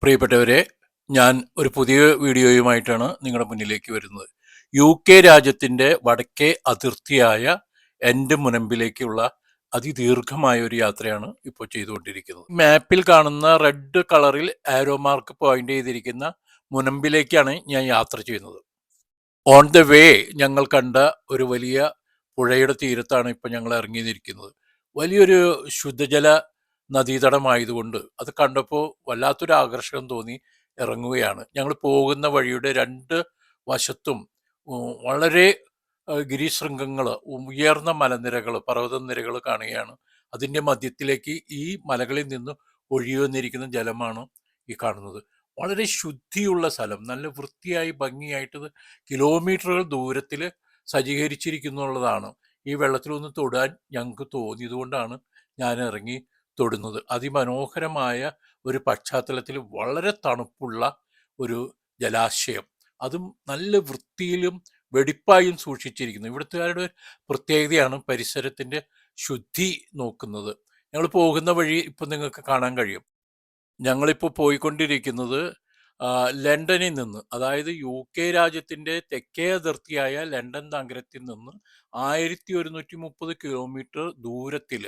പ്രിയപ്പെട്ടവരെ, ഞാൻ ഒരു പുതിയ വീഡിയോയുമായിട്ടാണ് നിങ്ങളുടെ മുന്നിലേക്ക് വരുന്നത്. രാജ്യത്തിൻ്റെ വടക്കേ അതിർത്തിയായ എൻ്റെ മുനമ്പിലേക്കുള്ള അതിദീർഘമായ ഒരു യാത്രയാണ് ഇപ്പോൾ ചെയ്തുകൊണ്ടിരിക്കുന്നത്. മാപ്പിൽ കാണുന്ന റെഡ് കളറിൽ ആരോ മാർക്ക് പോയിന്റ് ചെയ്തിരിക്കുന്ന മുനമ്പിലേക്കാണ് ഞാൻ യാത്ര ചെയ്യുന്നത്. ഓൺ ദ വേ ഞങ്ങൾ കണ്ട ഒരു വലിയ പുഴയുടെ തീരത്താണ് ഇപ്പോൾ ഞങ്ങൾ ഇറങ്ങിയിരിക്കുന്നത്. വലിയൊരു ശുദ്ധജല നദീതടമായതുകൊണ്ട് അത് കണ്ടപ്പോൾ വല്ലാത്തൊരു ആകർഷണം തോന്നി ഇറങ്ങുകയാണ്. ഞങ്ങൾ പോകുന്ന വഴിയുടെ രണ്ട് വശത്തും വളരെ ഗിരിശൃംഗങ്ങൾ, ഉയർന്ന മലനിരകൾ, പർവ്വതനിരകൾ കാണുകയാണ്. അതിൻ്റെ മധ്യത്തിലേക്ക് ഈ മലകളിൽ നിന്ന് ഒഴുകി വന്നിരിക്കുന്ന ജലമാണ് ഈ കാണുന്നത്. വളരെ ശുദ്ധിയുള്ള സ്ഥലം, നല്ല വൃത്തിയായി ഭംഗിയായിട്ട് കിലോമീറ്ററുകൾ ദൂരത്തിൽ സജ്ജീകരിച്ചിരിക്കുന്നുള്ളതാണ്. ഈ വെള്ളത്തിലൊന്ന് തൊടാൻ ഞങ്ങൾക്ക് തോന്നിയതുകൊണ്ടാണ് ഞാൻ ഇറങ്ങി തൊടുന്നത്. അതിമനോഹരമായ ഒരു പശ്ചാത്തലത്തിൽ വളരെ തണുപ്പുള്ള ഒരു ജലാശയം, അതും നല്ല വൃത്തിയിലും വെടിപ്പായും സൂക്ഷിച്ചിരിക്കുന്നു. ഇവിടുത്തുകാരുടെ പ്രത്യേകതയാണ് പരിസരത്തിൻ്റെ ശുദ്ധി നോക്കുന്നത്. ഞങ്ങൾ പോകുന്ന വഴി ഇപ്പം നിങ്ങൾക്ക് കാണാൻ കഴിയും. ഞങ്ങളിപ്പോൾ പോയിക്കൊണ്ടിരിക്കുന്നത് ലണ്ടനിൽ നിന്ന്, അതായത് രാജ്യത്തിൻ്റെ തെക്കേ അതിർത്തിയായ ലണ്ടൻ നഗരത്തിൽ നിന്ന് 1130 കിലോമീറ്റർ ദൂരത്തിൽ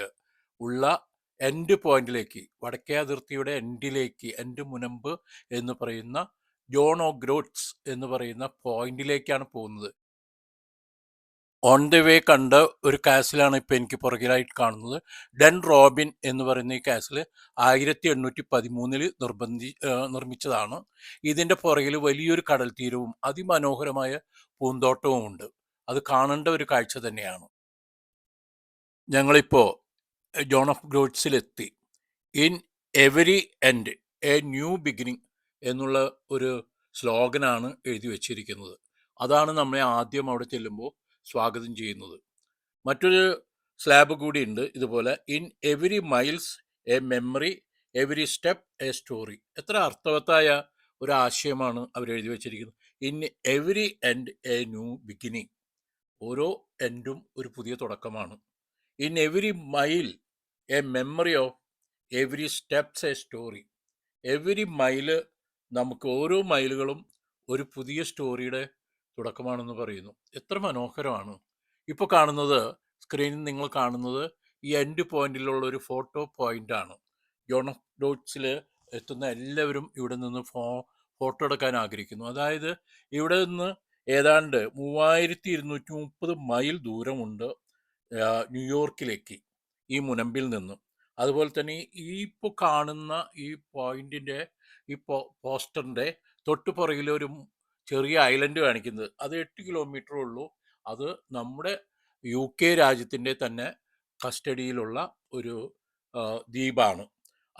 ഉള്ള എൻഡ് പോയിന്റിലേക്ക്, വടക്കേ അതിർത്തിയുടെ എൻഡ് മുനമ്പ് എന്ന് പറയുന്ന ജോൺ ഓ ഗ്രോട്ട്സ് എന്ന് പറയുന്ന പോയിന്റിലേക്കാണ് പോകുന്നത്. ഓൺ ദ വേ കണ്ട ഒരു കാസിലാണ് ഇപ്പോൾ എനിക്ക് പുറകിലായിട്ട് കാണുന്നത്. ഡെൻ റോബിൻ എന്ന് പറയുന്ന ഈ കാസിൽ 1813 നിർമ്മിച്ചതാണ്. ഇതിൻ്റെ പുറകിൽ വലിയൊരു കടൽ തീരവും അതിമനോഹരമായ പൂന്തോട്ടവും ഉണ്ട്. അത് കാണേണ്ട ഒരു കാഴ്ച തന്നെയാണ്. ഞങ്ങളിപ്പോൾ ജോൺ ഓഫ് ഗ്രോട്ട്സിലെത്തി. In every end a new beginning എന്നുള്ള ഒരു സ്ലോഗനാണ് എഴുതി വച്ചിരിക്കുന്നത്. അതാണ് നമ്മളെ ആദ്യം അവിടെ ചെല്ലുമ്പോൾ സ്വാഗതം ചെയ്യുന്നത്. മറ്റൊരു സ്ലാബ് കൂടി ഉണ്ട് ഇതുപോലെ, in every miles A memory, every step A story. എത്ര അർത്ഥവത്തായ ഒരു ആശയമാണ് അവർ എഴുതി വച്ചിരിക്കുന്നത്. In every end a new beginning. ഓരോ എൻഡും ഒരു പുതിയ തുടക്കമാണ്. In every mile A memory of, every steps A story. Every mile, നമുക്ക് ഓരോ മൈലുകളും ഒരു പുതിയ സ്റ്റോറിയുടെ തുടക്കമാണെന്ന് പറയുന്നു. എത്ര മനോഹരമാണ്. ഇപ്പോൾ കാണുന്നത്, സ്ക്രീനിൽ നിങ്ങൾ കാണുന്നത് ഈ എൻഡ് പോയിന്റിലുള്ള ഒരു ഫോട്ടോ പോയിന്റാണ്. ജോൺ ഓഫ് ഗ്രോട്ട്സിൽ എത്തുന്ന എല്ലാവരും ഇവിടെ നിന്ന് ഫോട്ടോ എടുക്കാൻ ആഗ്രഹിക്കുന്നു. അതായത് ഇവിടെ നിന്ന് ഏതാണ്ട് 3230 മൈൽ ദൂരമുണ്ട് ന്യൂയോർക്കിലേക്ക് ഈ മുനമ്പിൽ നിന്നും. അതുപോലെ തന്നെ ഈ ഇപ്പോൾ കാണുന്ന ഈ പോയിന്റിൻ്റെ, ഈ പോസ്റ്ററിൻ്റെ തൊട്ട് പുറകിൽ ഒരു ചെറിയ ഐലൻഡ് കാണിക്കുന്നത്, അത് 8 കിലോമീറ്റർ ഉള്ളൂ. അത് നമ്മുടെ രാജ്യത്തിൻ്റെ തന്നെ കസ്റ്റഡിയിലുള്ള ഒരു ദ്വീപാണ്.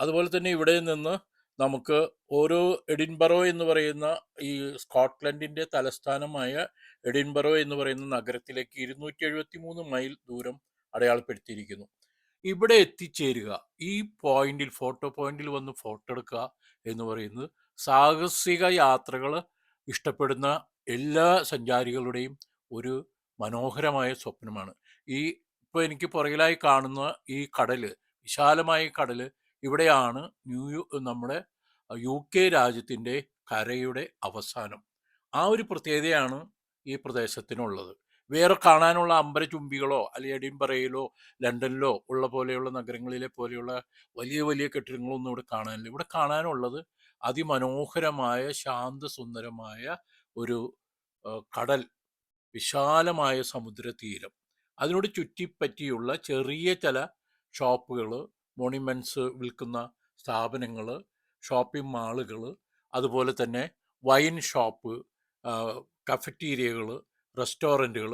അതുപോലെ തന്നെ ഇവിടെ നിന്ന് നമുക്ക് ഓരോ എഡിൻബറോ എന്ന് പറയുന്ന ഈ സ്കോട്ട്ലൻഡിൻ്റെ തലസ്ഥാനമായ എഡിൻബറോ എന്ന് പറയുന്ന നഗരത്തിലേക്ക് 273 മൈൽ ദൂരം അടയാളപ്പെടുത്തിയിരിക്കുന്നു. ഇവിടെ എത്തിച്ചേരുക, ഈ പോയിന്റിൽ, ഫോട്ടോ പോയിന്റിൽ വന്ന് ഫോട്ടോ എടുക്കുക എന്ന് പറയുന്നത് സാഹസിക യാത്രകൾ ഇഷ്ടപ്പെടുന്ന എല്ലാ സഞ്ചാരികളുടെയും ഒരു മനോഹരമായ സ്വപ്നമാണ്. ഈ ഇപ്പോൾ എനിക്ക് പുറകിലായി കാണുന്ന ഈ കടല്, വിശാലമായ കടല്, ഇവിടെയാണ് നമ്മുടെ രാജ്യത്തിൻ്റെ കരയുടെ അവസാനം. ആ ഒരു പ്രത്യേകതയാണ് ഈ പ്രദേശത്തിനുള്ളത്. വേറെ കാണാനുള്ള അമ്പരചുംബികളോ അല്ലെങ്കിൽ എഡിൻബറയിലോ ലണ്ടനിലോ ഉള്ള പോലെയുള്ള നഗരങ്ങളിലെ പോലെയുള്ള വലിയ വലിയ കെട്ടിടങ്ങളൊന്നും ഇവിടെ കാണാനില്ല. ഇവിടെ കാണാനുള്ളത് അതിമനോഹരമായ ശാന്തസുന്ദരമായ ഒരു കടൽ, വിശാലമായ സമുദ്രതീരം, അതിനോട് ചുറ്റിപ്പറ്റിയുള്ള ചെറിയ ചില ഷോപ്പുകൾ, മോണിമെൻറ്റ്സ് വിൽക്കുന്ന സ്ഥാപനങ്ങൾ, ഷോപ്പിംഗ് മാളുകൾ, അതുപോലെ തന്നെ വൈൻ ഷോപ്പ്, കഫറ്റീരിയകൾ, റെസ്റ്റോറൻറ്റുകൾ,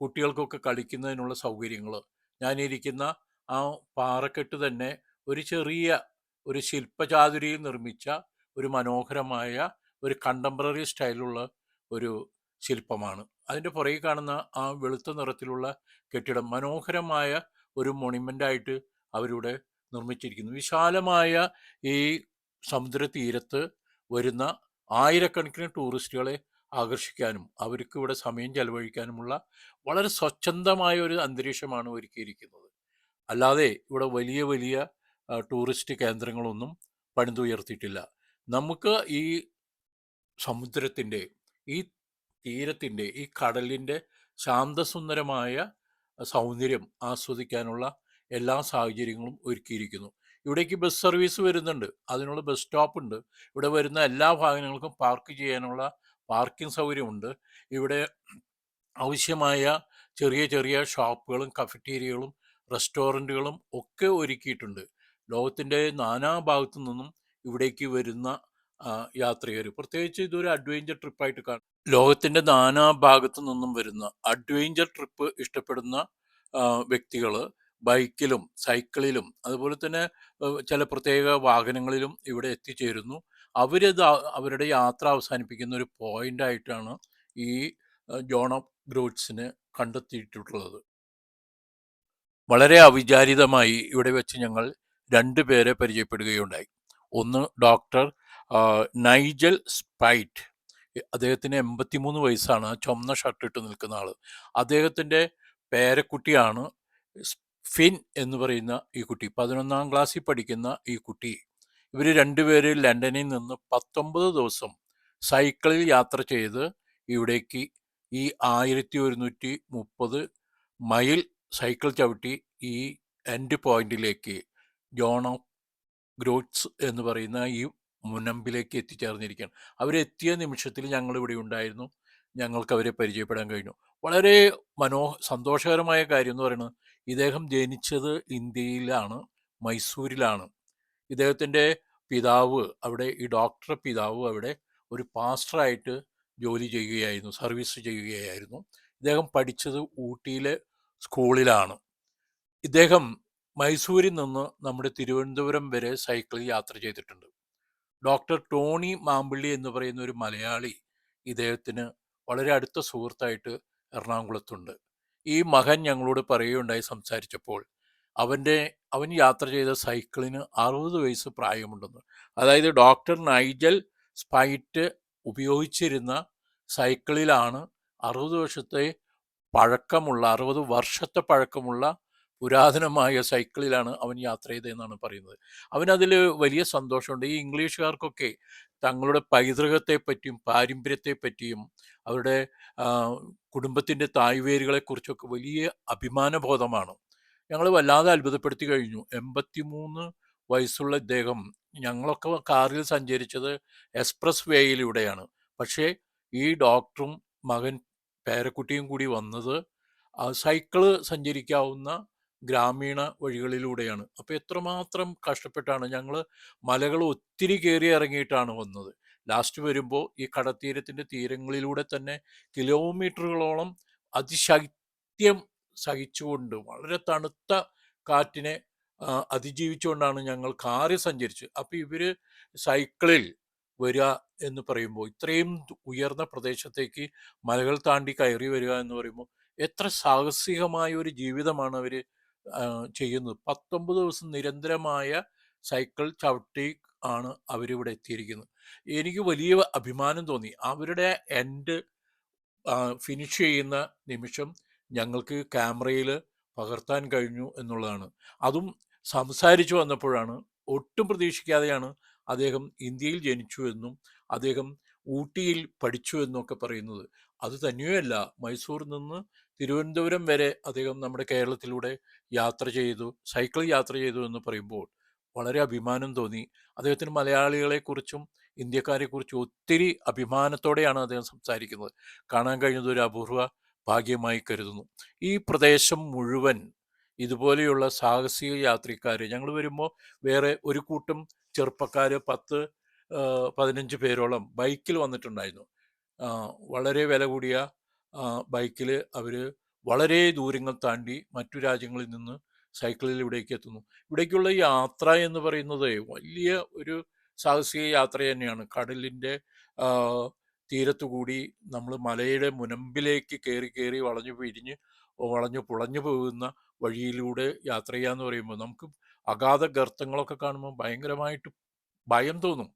കുട്ടികൾക്കൊക്കെ കളിക്കുന്നതിനുള്ള സൗകര്യങ്ങൾ. ഞാനിരിക്കുന്ന ആ പാറക്കെട്ട് തന്നെ ഒരു ചെറിയ ഒരു ശില്പചാതുരിയിൽ നിർമ്മിച്ച ഒരു മനോഹരമായ ഒരു കണ്ടംപററി സ്റ്റൈലുള്ള ഒരു ശില്പമാണ്. അതിൻ്റെ പുറകെ കാണുന്ന ആ വെളുത്ത നിറത്തിലുള്ള കെട്ടിടം മനോഹരമായ ഒരു മോണിമെൻ്റായിട്ട് അവരിവിടെ നിർമ്മിച്ചിരിക്കുന്നു. വിശാലമായ ഈ സമുദ്രതീരത്ത് വരുന്ന ആയിരക്കണക്കിന് ടൂറിസ്റ്റുകളെ ആകർഷിക്കാനും അവർക്ക് ഇവിടെ സമയം ചെലവഴിക്കാനുമുള്ള വളരെ സ്വച്ഛന്തമായ ഒരു അന്തരീക്ഷമാണ് ഒരുക്കിയിരിക്കുന്നത്. അല്ലാതെ ഇവിടെ വലിയ വലിയ ടൂറിസ്റ്റ് കേന്ദ്രങ്ങളൊന്നും പണിതുയർത്തിയിട്ടില്ല. നമുക്ക് ഈ സമുദ്രത്തിൻ്റെ, ഈ തീരത്തിൻ്റെ, ഈ കടലിൻ്റെ ശാന്തസുന്ദരമായ സൗന്ദര്യം ആസ്വദിക്കാനുള്ള എല്ലാ സാഹചര്യങ്ങളും ഒരുക്കിയിരിക്കുന്നു. ഇവിടേക്ക് ബസ് സർവീസ് വരുന്നുണ്ട്, അതിനുള്ള ബസ് സ്റ്റോപ്പ് ഉണ്ട്. ഇവിടെ വരുന്ന എല്ലാ വാഹനങ്ങൾക്കും പാർക്ക് ചെയ്യാനുള്ള പാർക്കിംഗ് സൗകര്യമുണ്ട്. ഇവിടെ ആവശ്യമായ ചെറിയ ചെറിയ ഷോപ്പുകളും കഫറ്റീരിയകളും റെസ്റ്റോറൻറ്റുകളും ഒക്കെ ഒരുക്കിയിട്ടുണ്ട്. ലോകത്തിൻ്റെ നാനാഭാഗത്തു നിന്നും ഇവിടേക്ക് വരുന്ന യാത്രികർ, പ്രത്യേകിച്ച് ഇതൊരു അഡ്വഞ്ചർ ട്രിപ്പായിട്ട് കാണും. ലോകത്തിൻ്റെ നാനാഭാഗത്തു നിന്നും വരുന്ന അഡ്വഞ്ചർ ട്രിപ്പ് ഇഷ്ടപ്പെടുന്ന വ്യക്തികൾ ബൈക്കിലും സൈക്കിളിലും അതുപോലെ തന്നെ ചില പ്രത്യേക വാഹനങ്ങളിലും ഇവിടെ എത്തിച്ചേരുന്നു. അവരിത് അവരുടെ യാത്ര അവസാനിപ്പിക്കുന്ന ഒരു പോയിൻ്റായിട്ടാണ് ഈ ജോൺ ഓഫ് ഗ്രോഡ്സിന് കണ്ടെത്തിയിട്ടുള്ളത്. വളരെ അവിചാരിതമായി ഇവിടെ വെച്ച് ഞങ്ങൾ 2 പേരെ പരിചയപ്പെടുകയുണ്ടായി. ഒന്ന് ഡോക്ടർ നൈജൽ സ്പൈറ്റ്. അദ്ദേഹത്തിന് 83 വയസ്സാണ്. ചുവന്ന ഷർട്ടിട്ട് നിൽക്കുന്ന ആൾ. അദ്ദേഹത്തിൻ്റെ പേരക്കുട്ടിയാണ് ഫിൻ എന്ന് പറയുന്ന ഈ കുട്ടി. 11ാം ക്ലാസ്സിൽ പഠിക്കുന്ന ഈ കുട്ടി. ഇവർ 2 പേര് ലണ്ടനിൽ നിന്ന് 19 ദിവസം സൈക്കിളിൽ യാത്ര ചെയ്ത് ഇവിടേക്ക് ഈ 1130 മൈൽ സൈക്കിൾ ചവിട്ടി ഈ എൻഡ് പോയിന്റിലേക്ക്, ജോൺ ഓഫ് ഗ്രോഡ്സ് എന്ന് പറയുന്ന ഈ മുനമ്പിലേക്ക് എത്തിച്ചേർന്നിരിക്കുകയാണ്. അവരെത്തിയ നിമിഷത്തിൽ ഞങ്ങൾ ഇവിടെ ഉണ്ടായിരുന്നു. ഞങ്ങൾക്ക് അവരെ പരിചയപ്പെടാൻ കഴിഞ്ഞു. വളരെ സന്തോഷകരമായ കാര്യം എന്ന് പറയുന്നത്, ഇദ്ദേഹം ജനിച്ചത് ഇന്ത്യയിലാണ്, മൈസൂരിലാണ്. ഇദ്ദേഹത്തിൻ്റെ പിതാവ് അവിടെ, ഈ ഡോക്ടറുടെ പിതാവ് അവിടെ ഒരു പാസ്റ്ററായിട്ട് ജോലി ചെയ്യുകയായിരുന്നു, സർവീസ് ചെയ്യുകയായിരുന്നു. ഇദ്ദേഹം പഠിച്ചത് ഊട്ടിയിലെ സ്കൂളിലാണ്. ഇദ്ദേഹം മൈസൂരിൽ നിന്ന് നമ്മുടെ തിരുവനന്തപുരം വരെ സൈക്കിളിൽ യാത്ര ചെയ്തിട്ടുണ്ട്. ഡോക്ടർ ടോണി മാമ്പിള്ളി എന്ന് പറയുന്ന ഒരു മലയാളി ഇദ്ദേഹത്തിന് വളരെ അടുത്ത സുഹൃത്തായിട്ട് എറണാകുളത്തുണ്ട്. ഈ മകൻ ഞങ്ങളോട് പറയുകയുണ്ടായി സംസാരിച്ചപ്പോൾ, അവൻ യാത്ര ചെയ്ത സൈക്കിളിന് 60 വയസ്സ് പ്രായമുണ്ടെന്ന്. അതായത് ഡോക്ടർ നൈജൽ സ്പൈറ്റ് ഉപയോഗിച്ചിരുന്ന സൈക്കിളിലാണ് 60 വർഷത്തെ പഴക്കമുള്ള പുരാതനമായ സൈക്കിളിലാണ് അവൻ യാത്ര ചെയ്തതെന്നാണ് പറയുന്നത്. അവനതിൽ വലിയ സന്തോഷമുണ്ട്. ഈ ഇംഗ്ലീഷുകാർക്കൊക്കെ തങ്ങളുടെ പൈതൃകത്തെപ്പറ്റിയും പാരമ്പര്യത്തെപ്പറ്റിയും അവരുടെ കുടുംബത്തിൻ്റെ തായ്വേരുകളെക്കുറിച്ചൊക്കെ വലിയ അഭിമാനബോധമാണ്. ഞങ്ങൾ വല്ലാതെ അത്ഭുതപ്പെടുത്തി കഴിഞ്ഞു. 83 വയസ്സുള്ള ഇദ്ദേഹം, ഞങ്ങളൊക്കെ കാറിൽ സഞ്ചരിച്ചത് എക്സ്പ്രസ് വേയിലൂടെയാണ്. പക്ഷേ ഈ ഡോക്ടറും മകൻ പേരക്കുട്ടിയും കൂടി വന്നത് സൈക്കിള് സഞ്ചരിക്കാവുന്ന ഗ്രാമീണ വഴികളിലൂടെയാണ്. അപ്പോൾ എത്രമാത്രം കഷ്ടപ്പെട്ടാണ് ഞങ്ങൾ, മലകൾ ഒത്തിരി കയറി ഇറങ്ങിയിട്ടാണ് വന്നത്. ലാസ്റ്റ് വരുമ്പോൾ ഈ കടൽത്തീരത്തിൻ്റെ തീരങ്ങളിലൂടെ തന്നെ കിലോമീറ്ററുകളോളം അതിശൈത്യം സഹിച്ചുകൊണ്ട്, വളരെ തണുത്ത കാറ്റിനെ അതിജീവിച്ചുകൊണ്ടാണ് ഞങ്ങൾ കാറിൽ സഞ്ചരിച്ചത്. അപ്പോൾ ഇവർ സൈക്കിളിൽ വരിക എന്ന് പറയുമ്പോൾ, ഇത്രയും ഉയർന്ന പ്രദേശത്തേക്ക് മലകൾ താണ്ടി കയറി വരിക എന്ന് പറയുമ്പോൾ എത്ര സാഹസികമായ ഒരു ജീവിതമാണ് അവർ ചെയ്യുന്നത്. 19 ദിവസം നിരന്തരമായ സൈക്കിൾ ചവിട്ടി ആണ് അവരിവിടെ എത്തിയിരിക്കുന്നത്. എനിക്ക് വലിയ അഭിമാനം തോന്നി. അവരുടെ എൻഡ് ഫിനിഷ് ചെയ്യുന്ന നിമിഷം ഞങ്ങൾക്ക് ക്യാമറയിൽ പകർത്താൻ കഴിഞ്ഞു എന്നുള്ളതാണ്. അതും സംസാരിച്ചു വന്നപ്പോഴാണ്, ഒട്ടും പ്രതീക്ഷിക്കാതെയാണ് അദ്ദേഹം ഇന്ത്യയിൽ ജനിച്ചു എന്നും അദ്ദേഹം ഊട്ടിയിൽ പഠിച്ചു എന്നൊക്കെ പറയുന്നത്. അത് തന്നെയുമല്ല, മൈസൂരിൽ നിന്ന് തിരുവനന്തപുരം വരെ അദ്ദേഹം നമ്മുടെ കേരളത്തിലൂടെ യാത്ര ചെയ്തു, സൈക്കിൾ യാത്ര ചെയ്തു എന്ന് പറയുമ്പോൾ വളരെ അഭിമാനം തോന്നി. അദ്ദേഹത്തിന് മലയാളികളെക്കുറിച്ചും ഇന്ത്യക്കാരെക്കുറിച്ചും ഒത്തിരി അഭിമാനത്തോടെയാണ് അദ്ദേഹം സംസാരിക്കുന്നത്. കാണാൻ കഴിഞ്ഞത് ഒരു അപൂർവ ഭാഗ്യമായി കരുതുന്നു. ഈ പ്രദേശം മുഴുവൻ ഇതുപോലെയുള്ള സാഹസിക യാത്രക്കാർ, ഞങ്ങൾ വരുമ്പോൾ വേറെ ഒരു കൂട്ടം ചെറുപ്പക്കാർ 10-15 പേരോളം ബൈക്കിൽ വന്നിട്ടുണ്ടായിരുന്നു. വളരെ വില കൂടിയ ബൈക്കിൽ അവർ വളരെ ദൂരങ്ങൾ താണ്ടി മറ്റു രാജ്യങ്ങളിൽ നിന്ന് സൈക്കിളിൽ ഇവിടേക്ക് എത്തുന്നു. ഇവിടേക്കുള്ള യാത്ര എന്ന് പറയുന്നത് വലിയ ഒരു സാഹസിക യാത്ര തന്നെയാണ്. കടലിൻ്റെ തീരത്തുകൂടി നമ്മൾ മലയുടെ മുനമ്പിലേക്ക് കയറി കയറി വളഞ്ഞു പുളഞ്ഞു പോകുന്ന വഴിയിലൂടെ യാത്ര ചെയ്യാന്ന് പറയുമ്പോൾ നമുക്ക് അഗാധ ഗർത്തങ്ങളൊക്കെ കാണുമ്പോൾ ഭയങ്കരമായിട്ട് ഭയം തോന്നും.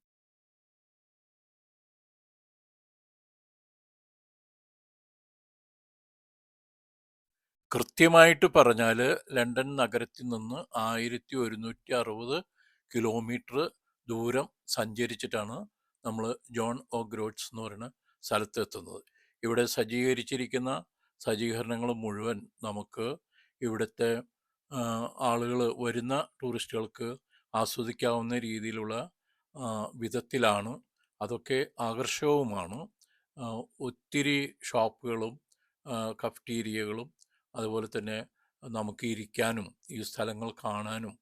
കൃത്യമായിട്ട് പറഞ്ഞാൽ ലണ്ടൻ നഗരത്തിൽ നിന്ന് 1160 കിലോമീറ്റർ ദൂരം സഞ്ചരിച്ചിട്ടാണ് നമ്മൾ ജോൺ ഒ ഗ്രോഡ്സ് എന്ന് പറയുന്ന സ്ഥലത്തെത്തുന്നത്. ഇവിടെ സജ്ജീകരിച്ചിരിക്കുന്ന സജ്ജീകരണങ്ങൾ മുഴുവൻ നമുക്ക് ഇവിടുത്തെ ആളുകൾ വരുന്ന ടൂറിസ്റ്റുകൾക്ക് ആസ്വദിക്കാവുന്ന രീതിയിലുള്ള വിധത്തിലാണ്. അതൊക്കെ ആകർഷകവുമാണ്. ഒത്തിരി ഷോപ്പുകളും കഫ്റ്റീരിയകളും അതുപോലെ തന്നെ നമുക്ക് ഇരിക്കാനും ഈ സ്ഥലങ്ങൾ കാണാനും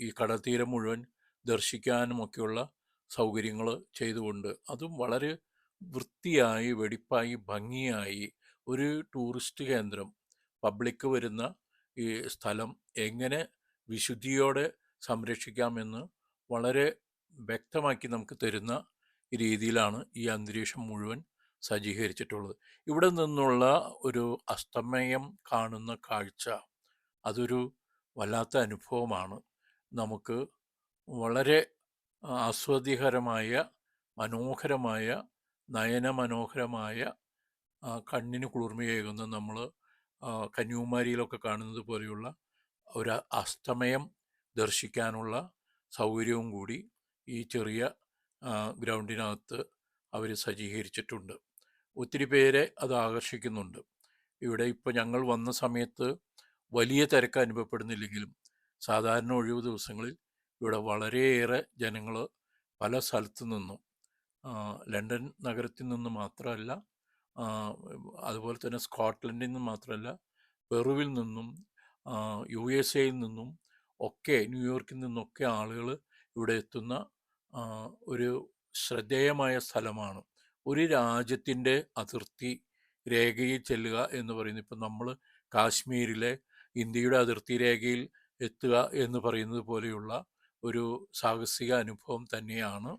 ഈ കടൽത്തീരം മുഴുവൻ ദർശിക്കാനുമൊക്കെയുള്ള സൗകര്യങ്ങൾ ചെയ്തുകൊണ്ട് അതും വളരെ വൃത്തിയായി വെടിപ്പായി ഭംഗിയായി ഒരു ടൂറിസ്റ്റ് കേന്ദ്രം പബ്ലിക് വരുന്ന ഈ സ്ഥലം എങ്ങനെ വിശുദ്ധിയോടെ സംരക്ഷിക്കാമെന്ന് വളരെ വ്യക്തമാക്കി നമുക്ക് തരുന്ന രീതിയിലാണ് ഈ അന്തരീക്ഷം മുഴുവൻ സജ്ജീകരിച്ചിട്ടുള്ളത്. ഇവിടെ നിന്നുള്ള ഒരു അസ്തമയം കാണുന്ന കാഴ്ച അതൊരു വല്ലാത്ത അനുഭവമാണ്. നമുക്ക് വളരെ ആസ്വാദ്യകരമായ മനോഹരമായ നയനമനോഹരമായ കണ്ണിന് കുളിർമയേകുന്ന നമ്മൾ കന്യാകുമാരിയിലൊക്കെ കാണുന്നത് പോലെയുള്ള ഒരു അസ്തമയം ദർശിക്കാനുള്ള സൗകര്യവും കൂടി ഈ ചെറിയ ഗ്രൗണ്ടിനകത്ത് അവർ സജ്ജീകരിച്ചിട്ടുണ്ട്. ഒത്തിരി പേരെ അത് ആകർഷിക്കുന്നുണ്ട്. ഇവിടെ ഇപ്പോൾ ഞങ്ങൾ വന്ന സമയത്ത് വലിയ തിരക്ക് അനുഭവപ്പെടുന്നില്ലെങ്കിലും സാധാരണ ഒഴിവ് ദിവസങ്ങളിൽ ഇവിടെ വളരെയേറെ ജനങ്ങൾ പല സ്ഥലത്തു നിന്നും ലണ്ടൻ നഗരത്തിൽ നിന്ന് മാത്രമല്ല, അതുപോലെ തന്നെ സ്കോട്ട്ലൻഡിൽ നിന്ന് മാത്രമല്ല, പെറുവിൽ നിന്നും USA നിന്നും ഒക്കെ ന്യൂയോർക്കിൽ നിന്നൊക്കെ ആളുകൾ ഇവിടെ എത്തുന്ന ഒരു ശ്രദ്ധേയമായ സ്ഥലമാണ്. ഒരു രാജ്യത്തിൻ്റെ അതിർത്തി രേഖയിൽ ചെല്ലുക എന്ന് പറയുന്നത്, ഇപ്പം നമ്മൾ കാശ്മീരിലെ ഇന്ത്യയുടെ അതിർത്തി രേഖയിൽ എത്തുക എന്ന് പറയുന്നത് പോലെയുള്ള ഒരു സാഹസിക അനുഭവം തന്നെയാണ്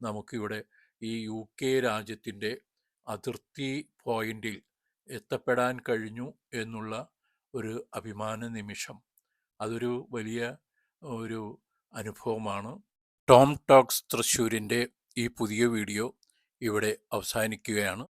നമുക്കിവിടെ ഈ UK രാജ്യത്തിൻ്റെ അതിർത്തി പോയിന്റിൽ എത്തപ്പെടാൻ കഴിഞ്ഞു എന്നുള്ള ഒരു അഭിമാന നിമിഷം. അതൊരു വലിയ ഒരു അനുഭവമാണ്. ടോം ടോക്സ് തൃശ്ശൂരിൻ്റെ ഈ പുതിയ വീഡിയോ ഇവിടെ അവസാനിക്കുകയാണ്.